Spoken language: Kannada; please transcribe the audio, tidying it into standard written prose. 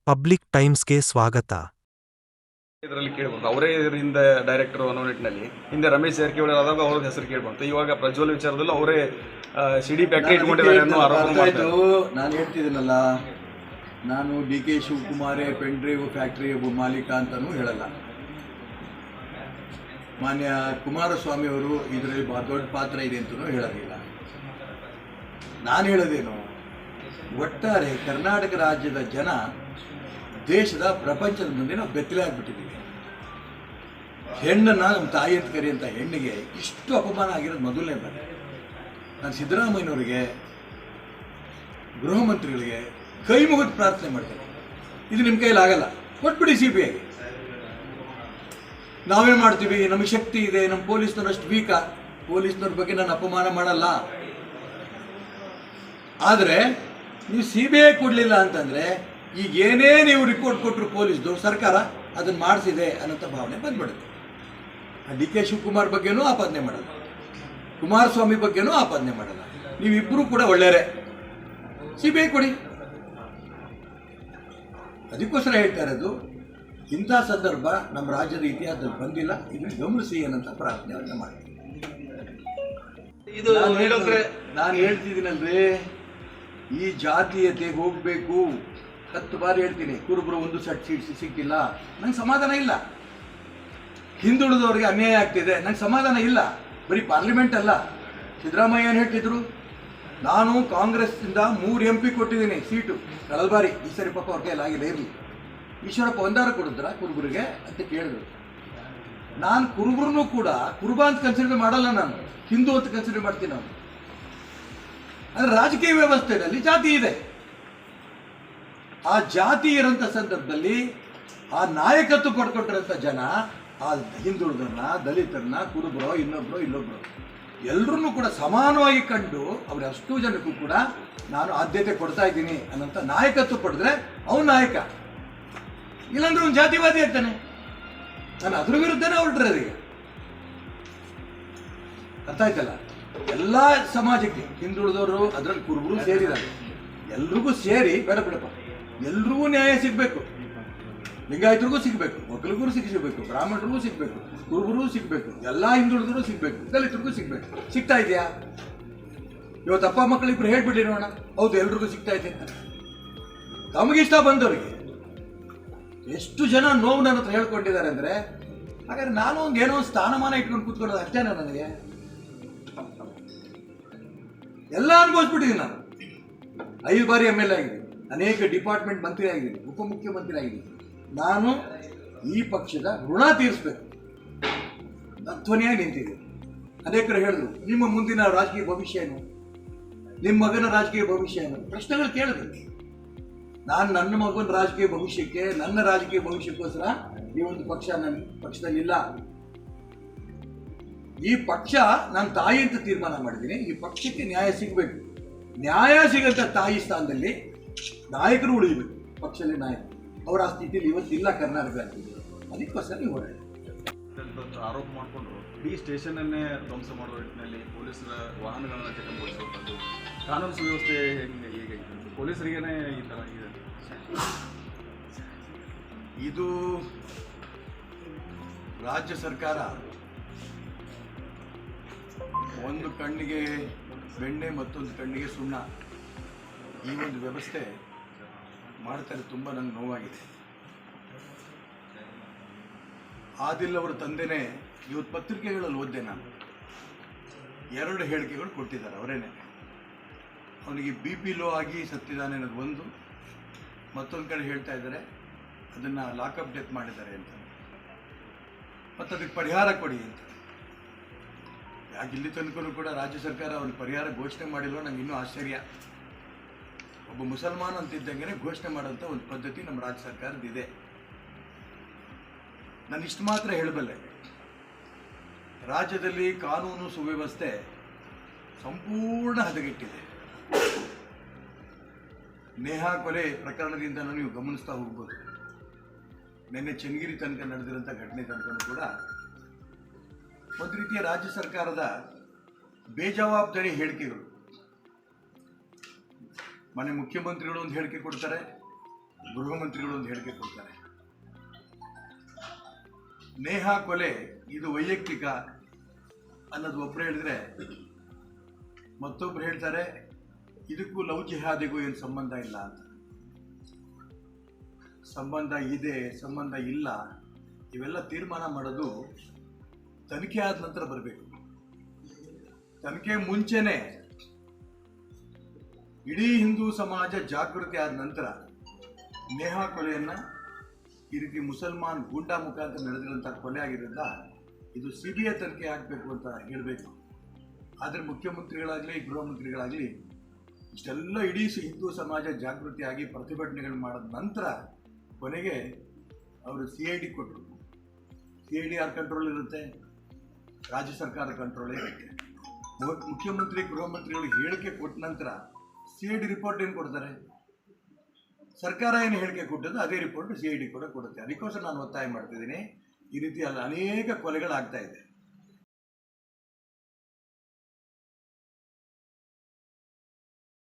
ಪಬ್ಲಿಕ್ ಟೈಮ್ಸ್ಗೆ ಸ್ವಾಗತ. ಇದರಲ್ಲಿ ಕೇಳ್ಬಂತು ಅವರೇ ಇದರಿಂದ ಡೈರೆಕ್ಟರ್ ಅನ್ನೋ ನಿಟ್ಟಿನಲ್ಲಿ ಹಿಂದೆ ರಮೇಶ್ ಜಾರಕಿಹೊಳಿ ಆದಾಗ ಅವ್ರ ಹೆಸರು ಕೇಳ್ಬಂತು. ಇವಾಗ ಪ್ರಜ್ವಲ್ ವಿಚಾರದಲ್ಲೂ ಅವರೇ ಸಿಡಿ ಫ್ಯಾಕ್ಟರಿ ಇಟ್ಕೊಂಡಿದ್ದಾರೆ ಅನ್ನೋ ಆರೋಪ ಮಾಡ್ತಾರೆ. ನಾನು ಹೇಳ್ತಿದ್ದೀನಲ್ಲ, ನಾನು DK ಶಿವಕುಮಾರೇ ಪೆನ್ ಡ್ರೈವ್ ಫ್ಯಾಕ್ಟ್ರಿ ಮಾಲೀಕ ಅಂತಲೂ ಹೇಳಲ್ಲ. ಮಾನ್ಯ ಕುಮಾರಸ್ವಾಮಿ ಅವರು ಇದರಲ್ಲಿ ದೊಡ್ಡ ಪಾತ್ರ ಇದೆ ಅಂತಲೂ ಹೇಳೋದಿಲ್ಲ. ನಾನು ಹೇಳೋದೇನು, ಒಟ್ಟಾರೆ ಕರ್ನಾಟಕ ರಾಜ್ಯದ ಜನ ದೇಶದ ಪ್ರಪಂಚದ ಮುಂದೆ ನಾವು ಬೆತ್ತಲೆ ಆಗಿಬಿಟ್ಟಿದ್ದೀವಿ. ಹೆಣ್ಣನ್ನು ನಮ್ಮ ತಾಯಿ ಅಂತ ಕರೆಯುವಂಥ ಹೆಣ್ಣಿಗೆ ಇಷ್ಟು ಅಪಮಾನ ಆಗಿರೋದು ಮೊದಲನೇ ಬಾರಿ. ನಾನು ಸಿದ್ದರಾಮಯ್ಯನವರಿಗೆ, ಗೃಹ ಮಂತ್ರಿಗಳಿಗೆ ಕೈ ಮುಗಿದು ಪ್ರಾರ್ಥನೆ ಮಾಡ್ತೇನೆ, ಇದು ನಿಮ್ಮ ಕೈಯಲ್ಲಿ ಆಗಲ್ಲ, ಕೊಟ್ಬಿಡಿ CBIಗೆ. ನಾವೇ ಮಾಡ್ತೀವಿ, ನಮಗೆ ಶಕ್ತಿ ಇದೆ, ನಮ್ಮ ಪೊಲೀಸ್ನವ್ರು ಅಷ್ಟು ವೀಕಾ. ಪೊಲೀಸ್ನವ್ರ ಬಗ್ಗೆ ನಾನು ಅಪಮಾನ ಮಾಡಲ್ಲ. ಆದರೆ ನೀವು CBI ಕೊಡಲಿಲ್ಲ ಅಂತಂದರೆ ಈಗ ಏನೇ ನೀವು ರಿಪೋರ್ಟ್ ಕೊಟ್ಟರು ಪೊಲೀಸ್ದು ಸರ್ಕಾರ ಅದನ್ನು ಮಾಡಿಸಿದೆ ಅನ್ನೋಂಥ ಭಾವನೆ ಬಂದ್ಬಿಡುತ್ತೆ. DK ಶಿವಕುಮಾರ್ ಬಗ್ಗೆನೂ ಆಪಾದನೆ ಮಾಡಲ್ಲ, ಕುಮಾರಸ್ವಾಮಿ ಬಗ್ಗೆನೂ ಆಪಾದನೆ ಮಾಡಲ್ಲ. ನೀವಿಬ್ಬರೂ ಕೂಡ ಒಳ್ಳೆಯರೇ, CBI ಕೊಡಿ. ಅದಕ್ಕೋಸ್ಕರ ಹೇಳ್ತಾ ಇರೋದು, ಇಂಥ ಸಂದರ್ಭ ನಮ್ಮ ರಾಜ್ಯದ ಇತಿಹಾಸದಲ್ಲಿ ಬಂದಿಲ್ಲ, ಇದನ್ನು ಗಮನಿಸಿ ಅನ್ನೋಂಥ ಪ್ರಾರ್ಥನೆ ಮಾಡಿ. ನಾನು ಹೇಳ್ತಿದ್ದೀನಲ್ರಿ, ಈ ಜಾತೀಯತೆಗೆ ಹೋಗಬೇಕು. 10 ಬಾರಿ ಹೇಳ್ತೀನಿ, ಕುರುಬರು ಒಂದು ಸೀಟ್ ಸಿಕ್ಕಿಲ್ಲ, ನಂಗೆ ಸಮಾಧಾನ ಇಲ್ಲ. ಹಿಂದುಳಿದವರಿಗೆ ಅನ್ಯಾಯ ಆಗ್ತಿದೆ, ನಂಗೆ ಸಮಾಧಾನ ಇಲ್ಲ. ಬರೀ ಪಾರ್ಲಿಮೆಂಟ್ ಅಲ್ಲ, ಸಿದ್ದರಾಮಯ್ಯ ಏನು ಹೇಳ್ತಿದ್ರು, ನಾನು ಕಾಂಗ್ರೆಸ್ಸಿಂದ 3 MP ಕೊಟ್ಟಿದ್ದೀನಿ ಸೀಟು ಕಳೆದ ಬಾರಿ. ಈ ಸರಿ ಪಾಪ ಅವ್ರ ಕೈಯಲ್ಲಿ ಆಗಿಲ್ಲ, ಇರಲಿ. ಈಶ್ವರಪ್ಪ ಒಂದಾರ ಕೊಡಿದ್ರ ಕುರುಬರಿಗೆ ಅಂತ ಕೇಳಿದ್ರು. ನಾನು ಕುರುಬರನ್ನು ಕೂಡ ಕುರುಬ ಅಂತ ಕನ್ಸಿಡರ್ ಮಾಡಲ್ಲ, ನಾನು ಹಿಂದೂ ಅಂತ ಕನ್ಸಿಡರ್ ಮಾಡ್ತೀನಿ. ನಾನು ಅಂದರೆ ರಾಜಕೀಯ ವ್ಯವಸ್ಥೆಯಲ್ಲಿ ಜಾತಿ ಇದೆ. ಆ ಜಾತಿ ಇರೋಂಥ ಸಂದರ್ಭದಲ್ಲಿ ಆ ನಾಯಕತ್ವ ಪಡ್ಕೊಟ್ಟಿರೋಂಥ ಜನ ಆ ಹಿಂದುಳಿದರನ್ನ, ದಲಿತರನ್ನ, ಕುರುಬರೋ ಇಲ್ಲೊಬ್ಬರು ಎಲ್ಲರನ್ನೂ ಕೂಡ ಸಮಾನವಾಗಿ ಕಂಡು ಅವ್ರ ಅಷ್ಟು ಜನಕ್ಕೂ ಕೂಡ ನಾನು ಆದ್ಯತೆ ಕೊಡ್ತಾ ಇದ್ದೀನಿ ಅನ್ನೋಂಥ ನಾಯಕತ್ವ ಪಡೆದ್ರೆ ಅವನು ನಾಯಕ. ಇಲ್ಲಾಂದ್ರೆ ಅವ್ನು ಜಾತಿವಾದಿ ಆಗ್ತಾನೆ. ನಾನು ಅದ್ರ ವಿರುದ್ಧನೇ ಹೊರಟ್ರೆ ಅದೀಗ ಅರ್ಥ ಆಯ್ತಲ್ಲ. ಎಲ್ಲ ಸಮಾಜಕ್ಕೆ ಹಿಂದುಳಿದವರು, ಅದರಲ್ಲಿ ಕುರುಬರು ಸೇರಿದ್ದಾರೆ, ಎಲ್ರಿಗೂ ಸೇರಿ ಬೇಡ ಬಿಡಪ್ಪ, ಎಲ್ರಿಗೂ ನ್ಯಾಯ ಸಿಗಬೇಕು. ಲಿಂಗಾಯತರಿಗೂ ಸಿಗಬೇಕು, ಒಕ್ಕಲಿಗರು ಸಿಗಬೇಕು, ಬ್ರಾಹ್ಮಣರಿಗೂ ಸಿಗಬೇಕು, ಕುರುಬರಿಗೂ ಸಿಗಬೇಕು, ಎಲ್ಲ ಹಿಂದುಳಿದ್ರು ಸಿಗಬೇಕು, ದಲಿತರಿಗೂ ಸಿಗಬೇಕು. ಸಿಗ್ತಾ ಇದೆಯಾ? ಇವತ್ತು ಅಪ್ಪ ಮಕ್ಕಳಿಬ್ರು ಹೇಳ್ಬಿಟ್ಟಿರೋಣ, ಹೌದು ಎಲ್ರಿಗೂ ಸಿಗ್ತಾ ಇದೆ ಅಂತ. ತಮಗಿಷ್ಟ ಬಂದವರಿಗೆ ಎಷ್ಟು ಜನ ನೋವು ನನ್ನ ಹತ್ರ ಹೇಳ್ಕೊಂಡಿದ್ದಾರೆ ಅಂದರೆ, ಹಾಗಾದ್ರೆ ನಾನು ಏನೋ ಒಂದು ಸ್ಥಾನಮಾನ ಇಟ್ಕೊಂಡು ಕೂತ್ಕೊಳ್ಳೋದು ಅಷ್ಟೇನ? ನನಗೆ ಎಲ್ಲ ಅನುಭವಿಸ್ಬಿಟ್ಟಿದ್ದೀನಿ. ನಾನು 5 ಬಾರಿ MLA ಆಗಿದ್ದೀನಿ, ಅನೇಕ ಡಿಪಾರ್ಟ್ಮೆಂಟ್ ಮಂತ್ರಿ ಆಗಿದ್ದೀನಿ, ಉಪಮುಖ್ಯಮಂತ್ರಿ ಆಗಿದ್ದೀನಿ. ನಾನು ಈ ಪಕ್ಷದ ಋಣ ತೀರಿಸ್ಬೇಕು ಧ್ವನಿಯಾಗಿ ನಿಂತಿದ್ದೀನಿ. ಅನೇಕರು ಹೇಳಿದ್ರು, ನಿಮ್ಮ ಮುಂದಿನ ರಾಜಕೀಯ ಭವಿಷ್ಯ ಏನು, ನಿಮ್ಮ ಮಗನ ರಾಜಕೀಯ ಭವಿಷ್ಯ ಏನು, ಪ್ರಶ್ನೆಗಳು ಕೇಳಿದ್ರು. ನಾನು ನನ್ನ ಮಗನ ರಾಜಕೀಯ ಭವಿಷ್ಯಕ್ಕೆ, ನನ್ನ ರಾಜಕೀಯ ಭವಿಷ್ಯಕ್ಕೋಸ್ಕರ ಈ ಒಂದು ಪಕ್ಷ ನನ್ನ ಪಕ್ಷದಲ್ಲಿಲ್ಲ. ಈ ಪಕ್ಷ ನನ್ನ ತಾಯಿ ಅಂತ ತೀರ್ಮಾನ ಮಾಡಿದ್ದೀನಿ. ಈ ಪಕ್ಷಕ್ಕೆ ನ್ಯಾಯ ಸಿಗಬೇಕು. ನ್ಯಾಯ ಸಿಗಂತ ತಾಯಿ ಸ್ಥಾನದಲ್ಲಿ ನಾಯಕರು ಉಳಿಬೇಕು. ಪಕ್ಷದಲ್ಲಿ ನಾಯಕರು ಅವರ ಆ ಸ್ಥಿತಿಯಲ್ಲಿ ಇವತ್ತಿಲ್ಲ ಕರ್ನಾಟಕ ರಾಜ್ಯದಲ್ಲಿ. ಅದಕ್ಕೋಸ್ಕರ ನೀವು ಹೊರಡಿ ಆರೋಪ ಮಾಡಿಕೊಂಡ್ರು. ಇಡೀ ಸ್ಟೇಷನನ್ನೇ ಧ್ವಂಸ ಮಾಡುವ ನಿಟ್ಟಿನಲ್ಲಿ ಪೊಲೀಸರ ವಾಹನಗಳನ್ನು ಚಟಂಗೊಳಿಸುವಂಥದ್ದು, ಕಾನೂನು ಸುವ್ಯವಸ್ಥೆ ಹೇಗೆ ಪೊಲೀಸರಿಗೇನೆ ಈ ಥರ ಇದೆ. ಇದು ರಾಜ್ಯ ಸರ್ಕಾರ ಒಂದು ಕಣ್ಣಿಗೆ ಬೆಣ್ಣೆ ಮತ್ತೊಂದು ಕಣ್ಣಿಗೆ ಸುಣ್ಣ, ಈ ಒಂದು ವ್ಯವಸ್ಥೆ ಮಾಡ್ತಾರೆ. ತುಂಬ ನನಗೆ ನೋವಾಗಿದೆ. ಆದಿಲ್ ಅವರ ತಂದೆನೇ ಇವತ್ತು ಪತ್ರಿಕೆಗಳಲ್ಲಿ ಓದಿದೆ ನಾನು, 2 ಹೇಳಿಕೆಗಳು ಕೊಟ್ಟಿದ್ದಾರೆ ಅವರೇನೆ. ಅವನಿಗೆ BP ಲೋ ಆಗಿ ಸತ್ತಿದ್ದಾನೆ ಅನ್ನೋದು ಒಂದು, ಮತ್ತೊಂದು ಕಡೆ ಹೇಳ್ತಾ ಇದ್ದಾರೆ ಅದನ್ನು ಲಾಕಪ್ ಡೆತ್ ಮಾಡಿದ್ದಾರೆ ಅಂತ, ಮತ್ತು ಅದಕ್ಕೆ ಪರಿಹಾರ ಕೊಡಿ ಅಂತ. ಯಾಕೆ ಇಲ್ಲಿ ತನಕನೂ ಕೂಡ ರಾಜ್ಯ ಸರ್ಕಾರ ಅವ್ರಿಗೆ ಪರಿಹಾರ ಘೋಷಣೆ ಮಾಡಿಲ್ವೋ ನಂಗೆ ಇನ್ನೂ ಆಶ್ಚರ್ಯ. ಒಬ್ಬ ಮುಸಲ್ಮಾನ್ ಅಂತಿದ್ದಂಗೆ ಘೋಷಣೆ ಮಾಡೋಂಥ ಒಂದು ಪದ್ಧತಿ ನಮ್ಮ ರಾಜ್ಯ ಸರ್ಕಾರದಿದೆ. ನಾನು ಇಷ್ಟು ಮಾತ್ರ ಹೇಳಬಲ್ಲೆ, ರಾಜ್ಯದಲ್ಲಿ ಕಾನೂನು ಸುವ್ಯವಸ್ಥೆ ಸಂಪೂರ್ಣ ಹದಗೆಟ್ಟಿದೆ. ನೇಹಾ ಕೊಲೆ ಪ್ರಕರಣದಿಂದ ನೀವು ಗಮನಿಸ್ತಾ ಹೋಗ್ಬೋದು. ನಿನ್ನೆ ಚನ್ನಗಿರಿ ತನಕ ನಡೆದಿರೋಂಥ ಘಟನೆ ತನಕ ಕೂಡ ಒಂದು ರೀತಿಯ ರಾಜ್ಯ ಸರ್ಕಾರದ ಬೇಜವಾಬ್ದಾರಿ ಹೇಳಿಕೆಗಳು. ಮನೆ ಮುಖ್ಯಮಂತ್ರಿಗಳು ಒಂದು ಹೇಳಿಕೆ ಕೊಡ್ತಾರೆ, ಗೃಹ ಮಂತ್ರಿಗಳು ಒಂದು ಹೇಳಿಕೆ ಕೊಡ್ತಾರೆ. ನೇಹಾ ಕೊಲೆ ಇದು ವೈಯಕ್ತಿಕ ಅನ್ನೋದು ಒಬ್ಬರು ಹೇಳಿದ್ರೆ, ಮತ್ತೊಬ್ರು ಹೇಳ್ತಾರೆ ಇದಕ್ಕೂ ಲವ್ ಜಿಹಾದಿಗೂ ಏನು ಸಂಬಂಧ ಇಲ್ಲ ಅಂತ. ಸಂಬಂಧ ಇದೆ, ಸಂಬಂಧ ಇಲ್ಲ, ಇವೆಲ್ಲ ತೀರ್ಮಾನ ಮಾಡೋದು ತನಿಖೆ ಆದ ನಂತರ ಬರಬೇಕು. ತನಿಖೆ ಮುಂಚೆನೆ ಇಡೀ ಹಿಂದೂ ಸಮಾಜ ಜಾಗೃತಿ ಆದ ನಂತರ ನೇಹಾ ಕೊಲೆಯನ್ನ, ಈ ರೀತಿ ಮುಸಲ್ಮಾನ್ ಗೂಂಡಾ ಮುಖಾಂತರ ನಡೆದಿರುವಂಥ ಕೊಲೆ ಆಗಿರೋದ್ರಿಂದ ಇದು CBI ತನಿಖೆ ಆಗಬೇಕು ಅಂತ ಹೇಳಬೇಕು. ಆದರೆ ಮುಖ್ಯಮಂತ್ರಿಗಳಾಗಲಿ ಗೃಹ ಮಂತ್ರಿಗಳಾಗಲಿ ಇಷ್ಟೆಲ್ಲ ಇಡೀ ಹಿಂದೂ ಸಮಾಜ ಜಾಗೃತಿಯಾಗಿ ಪ್ರತಿಭಟನೆಗಳು ಮಾಡಿದ ನಂತರ ಕೊನೆಗೆ ಅವರು CID ಕೊಟ್ಟರು. CID ಯಾರ ಕಂಟ್ರೋಲ್ ಇರುತ್ತೆ? ರಾಜ್ಯ ಸರ್ಕಾರ ಕಂಟ್ರೋಲ್ ಇರುತ್ತೆ. ಮುಖ್ಯಮಂತ್ರಿ ಗೃಹ ಮಂತ್ರಿಗಳಿಗೆ ಹೇಳಿಕೆ ಕೊಟ್ಟ ನಂತರ CID ರಿಪೋರ್ಟ್ ಏನು ಕೊಡ್ತಾರೆ? ಸರ್ಕಾರ ಏನು ಹೇಳಿಕೆ ಕೊಟ್ಟದ್ದು ಅದೇ ರಿಪೋರ್ಟ್ CID ಕೂಡ ಕೊಡುತ್ತೆ. ಅದಕ್ಕೋಸ್ಕರ ನಾನು ಒತ್ತಾಯ ಮಾಡ್ತಿದ್ದೀನಿ, ಈ ರೀತಿ ಅನೇಕ ಕೊಲೆಗಳಾಗ್ತಾ ಇದೆ.